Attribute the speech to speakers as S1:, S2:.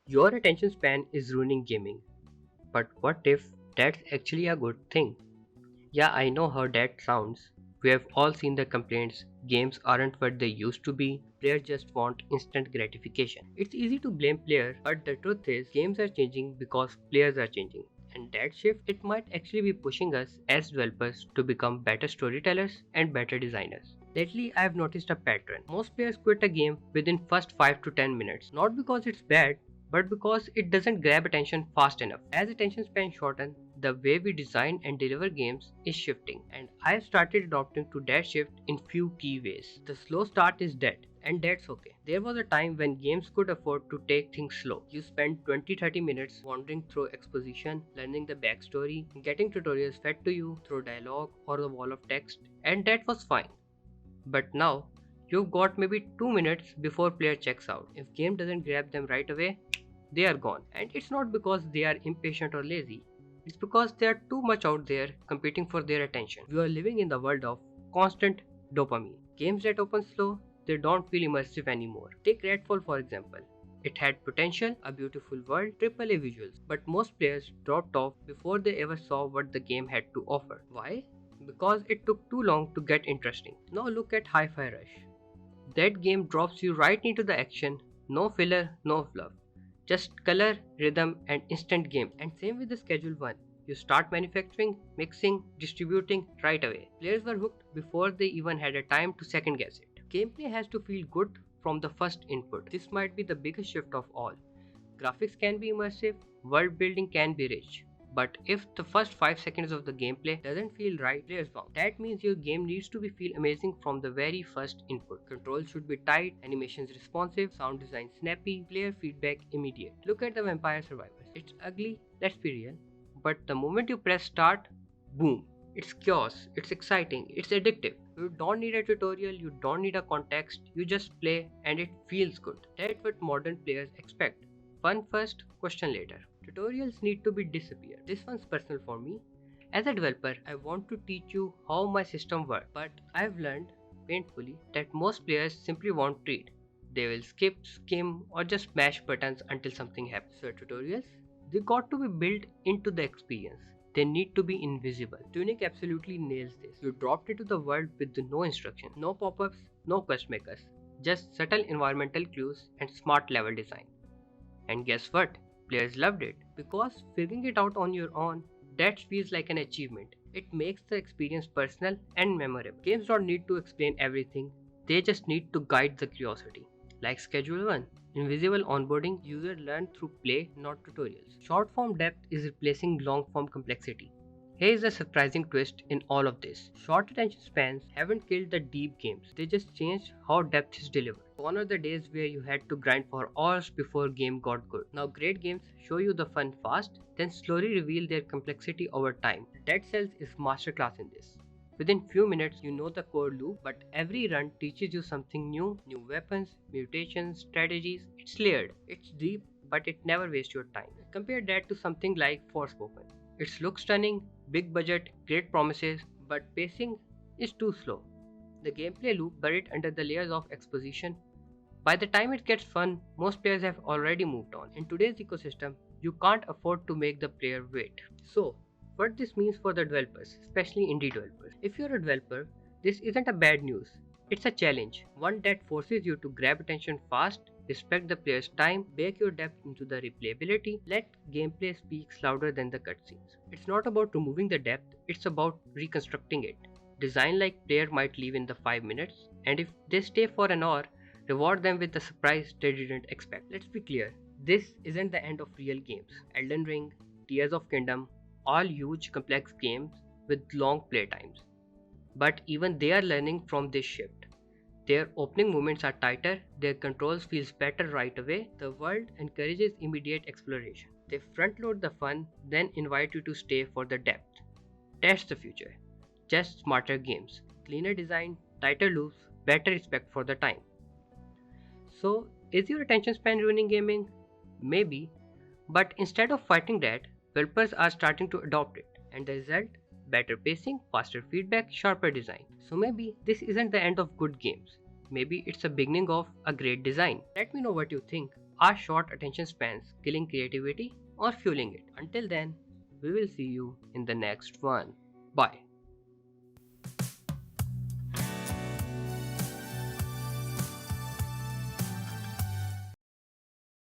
S1: Your attention span is ruining gaming. But what if that's actually a good thing? Yeah, I know how that sounds. We have all seen the complaints games aren't what they used to be, players just want instant gratification. It's easy to blame players, but the truth is games are changing because players are changing. And that shift, it might actually be pushing us as developers to become better storytellers and better designers. Lately, I have noticed a pattern. Most players quit a game within first 5 to 10 minutes, not because it's bad, but because it doesn't grab attention fast enough. As attention span shortens, the way we design and deliver games is shifting, and I've started adopting to that shift in few key ways. The slow start is dead, and that's okay. There was a time when games could afford to take things slow. You spend 20-30 minutes wandering through exposition, learning the backstory, getting tutorials fed to you through dialogue or the wall of text, and that was fine. But now, you've got maybe 2 minutes before player checks out. If game doesn't grab them right away, they are gone. And it's not because they are impatient or lazy. It's because they are too much out there competing for their attention. We are living in the world of constant dopamine. Games that open slow, they don't feel immersive anymore. Take Redfall for example. It had potential, a beautiful world, AAA visuals, but most players dropped off before they ever saw what the game had to offer. Why? Because it took too long to get interesting. Now look at Hi-Fi Rush. That game drops you right into the action, no filler, no fluff. Just color, rhythm, and instant game. And same with the Schedule 1. You start manufacturing, mixing, distributing right away. Players were hooked before they even had a time to second guess it. Gameplay has to feel good from the first input. This might be the biggest shift of all. Graphics can be immersive, world building can be rich. But if the first 5 seconds of the gameplay doesn't feel right, players bounce. That means your game needs to be feel amazing from the very first input. Controls should be tight, animations responsive, sound design snappy, player feedback immediate. Look at the Vampire Survivors. It's ugly, let's be real. But the moment you press start, boom. It's chaos, it's exciting, it's addictive. You don't need a tutorial, you don't need a context, you just play and it feels good. That's what modern players expect. Fun first, question later. Tutorials need to be disappear. This one's personal for me. As a developer, I want to teach you how my system works, but I've learned painfully that most players simply won't read. They will skip, skim, or just mash buttons until something happens. So tutorials, they got to be built into the experience. They need to be invisible. Tunic absolutely nails this. You dropped into the world with no instruction, no pop-ups, no quest makers, just subtle environmental clues and smart level design. And guess what? Players loved it because figuring it out on your own, that feels like an achievement. It makes the experience personal and memorable. Games don't need to explain everything, they just need to guide the curiosity. Like Schedule 1, invisible onboarding, users learn through play, not tutorials. Short form depth is replacing long form complexity. Here is a surprising twist in all of this. Short attention spans haven't killed the deep games, they just changed how depth is delivered. Gone are the days where you had to grind for hours before game got good. Now great games show you the fun fast, then slowly reveal their complexity over time. Dead Cells is masterclass in this. Within few minutes you know the core loop, but every run teaches you something new, new weapons, mutations, strategies. It's layered, it's deep, but it never wastes your time. Compare that to something like Forspoken. It looks stunning, big budget, great promises, but pacing is too slow. The gameplay loop buried under the layers of exposition. By the time it gets fun, most players have already moved on. In today's ecosystem, you can't afford to make the player wait. So, what this means for the developers, especially indie developers. If you're a developer, this isn't a bad news. It's a challenge, one that forces you to grab attention fast, respect the player's time, bake your depth into the replayability, let gameplay speak louder than the cutscenes. It's not about removing the depth, it's about reconstructing it. Design like player might leave in the 5 minutes, and if they stay for an hour, reward them with the surprise they didn't expect. Let's be clear, this isn't the end of real games. Elden Ring, Tears of Kingdom, all huge complex games with long playtimes. But even they are learning from this shift. Their opening movements are tighter, their controls feels better right away, the world encourages immediate exploration. They front load the fun, then invite you to stay for the depth. That's the future. Just smarter games, cleaner design, tighter loops, better respect for the time. So, is your attention span ruining gaming? Maybe, but instead of fighting that, developers are starting to adopt it, and the result? Better pacing, faster feedback, sharper design. So maybe this isn't the end of good games. Maybe it's the beginning of a great design. Let me know what you think. Are short attention spans killing creativity or fueling it? Until then, we will see you in the next one. Bye.